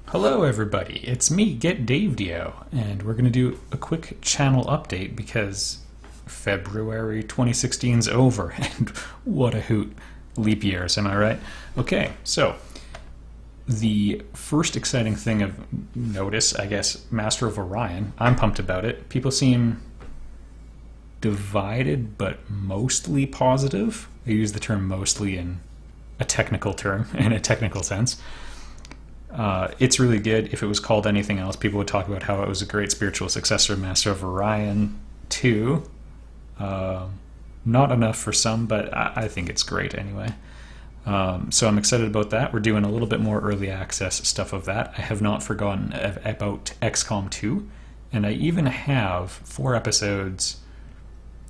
Hello everybody, it's me, Get Dave Dio, and we're going to do a quick channel update because February 2016's over, and what a hoot. Leap years, am I right? Okay, so the first exciting thing of notice, I guess, Master of Orion. I'm pumped about it. People seem divided, but mostly positive. I use the term mostly in a technical term, in a technical sense. It's really good. If it was called anything else, people would talk about how it was a great spiritual successor of Master of Orion 2. Not enough for some, but I think it's great anyway. So I'm excited about that. We're doing a little bit more early access stuff of that. I have not forgotten about XCOM 2, and I even have 4 episodes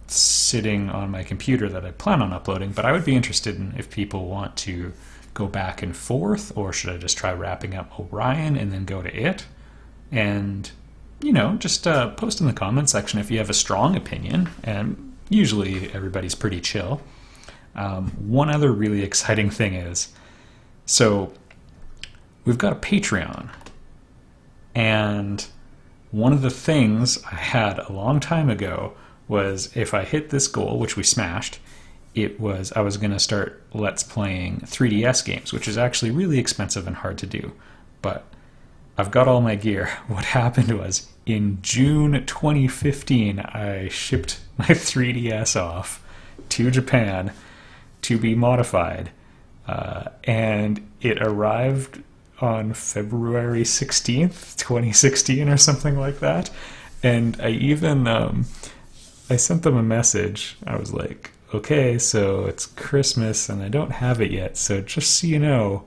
sitting on my computer that I plan on uploading, but I would be interested in if people want to go back and forth, or should I just try wrapping up Orion and then go to it? And, just post in the comment section if you have a strong opinion, and usually everybody's pretty chill. One other really exciting thing is, so we've got a Patreon, and one of the things I had a long time ago was if I hit this goal, which we smashed, I was going to start Let's Playing 3DS games, which is actually really expensive and hard to do. But I've got all my gear. What happened was, in June 2015, I shipped my 3DS off to Japan to be modified. And it arrived on February 16th, 2016 or something like that. And I even, I sent them a message. I was like, okay, so it's Christmas and I don't have it yet, so just so you know,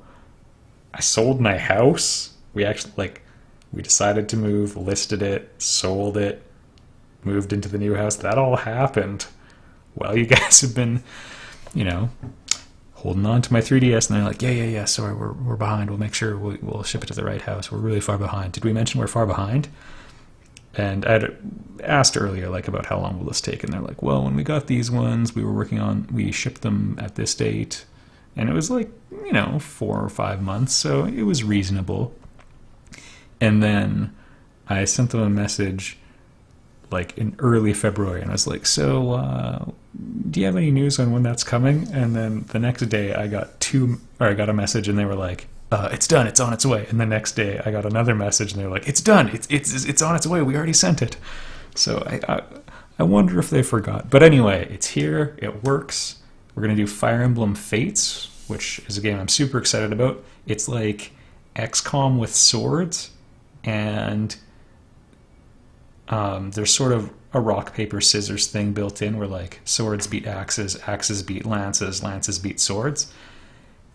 I sold my house. We decided to move, listed it, sold it, moved into the new house. That all happened while you guys have been, holding on to my 3DS, and they're like, yeah, sorry, we're behind. We'll make sure we'll ship it to the right house. We're really far behind. Did we mention we're far behind? And I'd asked earlier, about how long will this take? And they're like, well, when we got these ones, we shipped them at this date. And it was 4 or 5 months, so it was reasonable. And then I sent them a message, in early February, and I was like, so, do you have any news on when that's coming? And then the next day I got a message, and they were like, it's done, it's on its way. And the next day I got another message and they were like, it's done, it's on its way, we already sent it. So I wonder if they forgot. But anyway, it's here, it works. We're going to do Fire Emblem Fates, which is a game I'm super excited about. It's like XCOM with swords, and there's sort of a rock, paper, scissors thing built in where swords beat axes, axes beat lances, lances beat swords.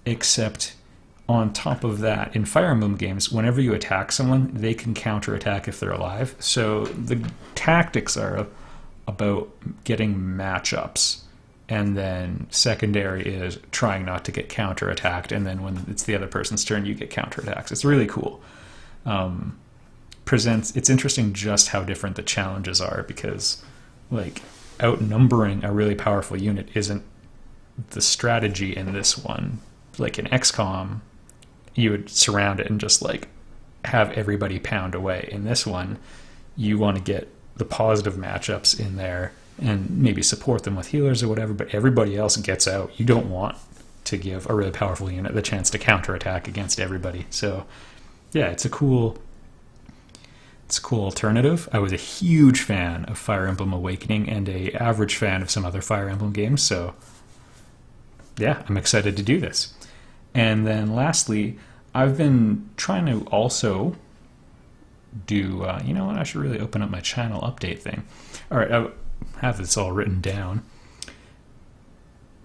Except on top of that, in Fire Emblem games, whenever you attack someone, they can counterattack if they're alive. So the tactics are about getting matchups, and then secondary is trying not to get counterattacked, and then when it's the other person's turn, you get counterattacks. It's really cool. It's interesting just how different the challenges are, because outnumbering a really powerful unit isn't the strategy in this one. In XCOM, you would surround it and just have everybody pound away. In this one, you want to get the positive matchups in there and maybe support them with healers or whatever, but everybody else gets out. You don't want to give a really powerful unit the chance to counterattack against everybody. So yeah, it's a cool alternative. I was a huge fan of Fire Emblem Awakening and a average fan of some other Fire Emblem games, so yeah, I'm excited to do this. And then lastly, I've been trying to also do, I should really open up my channel update thing. All right, I have this all written down.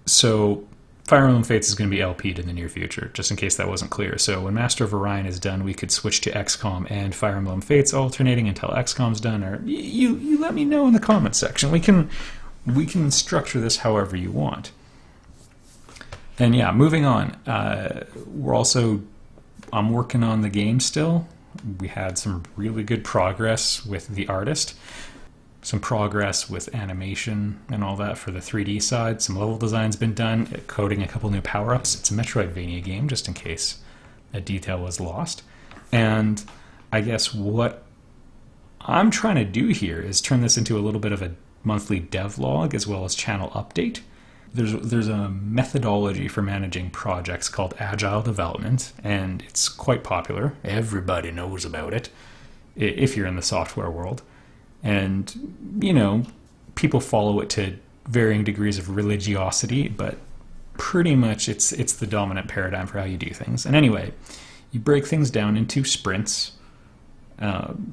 So Fire Emblem Fates is going to be LP'd in the near future, just in case that wasn't clear. So when Master of Orion is done, we could switch to XCOM and Fire Emblem Fates alternating until XCOM's done, or you let me know in the comments section. We can structure this however you want. And yeah, moving on. I'm working on the game still. We had some really good progress with the artist, some progress with animation and all that for the 3D side. Some level design's been done, coding a couple new power-ups. It's a Metroidvania game, just in case a detail was lost. And I guess what I'm trying to do here is turn this into a little bit of a monthly devlog as well as channel update. There's a methodology for managing projects called Agile Development, and it's quite popular. Everybody knows about it if you're in the software world. And, you know, people follow it to varying degrees of religiosity, but pretty much it's the dominant paradigm for how you do things. And anyway, you break things down into sprints,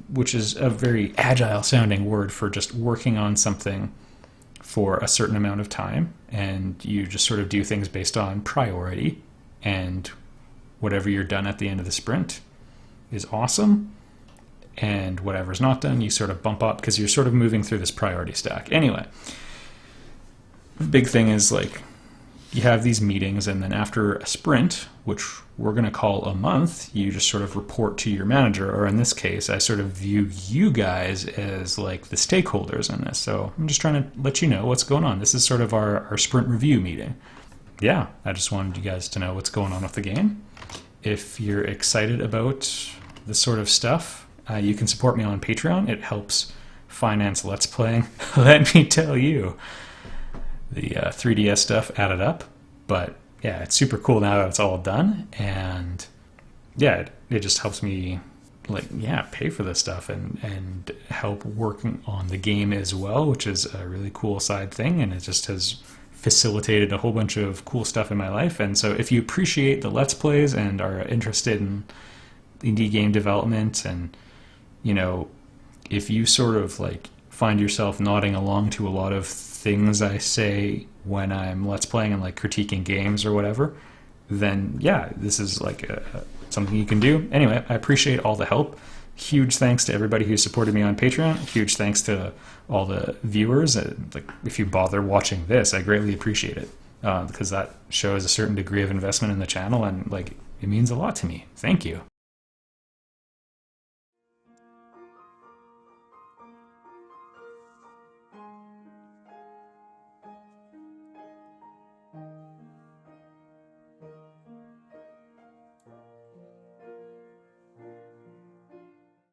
which is a very agile sounding word for just working on something for a certain amount of time, and you just sort of do things based on priority, and whatever you're done at the end of the sprint is awesome, and whatever's not done you sort of bump up because you're sort of moving through this priority stack. Anyway, the big thing is like you have these meetings, and then after a sprint, which we're going to call a month, you just sort of report to your manager, or in this case, I sort of view you guys as like the stakeholders in this. So I'm just trying to let you know what's going on. This is sort of our sprint review meeting. Yeah, I just wanted you guys to know what's going on with the game. If you're excited about this sort of stuff, you can support me on Patreon. It helps finance Let's Playing. Let me tell you. The 3DS stuff added up, but yeah, it's super cool now that it's all done, and yeah, it just helps me pay for this stuff and help working on the game as well, which is a really cool side thing, and it just has facilitated a whole bunch of cool stuff in my life. And so if you appreciate the Let's Plays and are interested in indie game development, and you know, if you sort of like find yourself nodding along to a lot of things I say when I'm Let's Playing and like critiquing games or whatever, then yeah, this is like something you can do. Anyway, I appreciate all the help. Huge thanks to everybody who supported me on Patreon. Huge thanks to all the viewers. Like, if you bother watching this, I greatly appreciate it, because that shows a certain degree of investment in the channel, and like it means a lot to me. Thank you.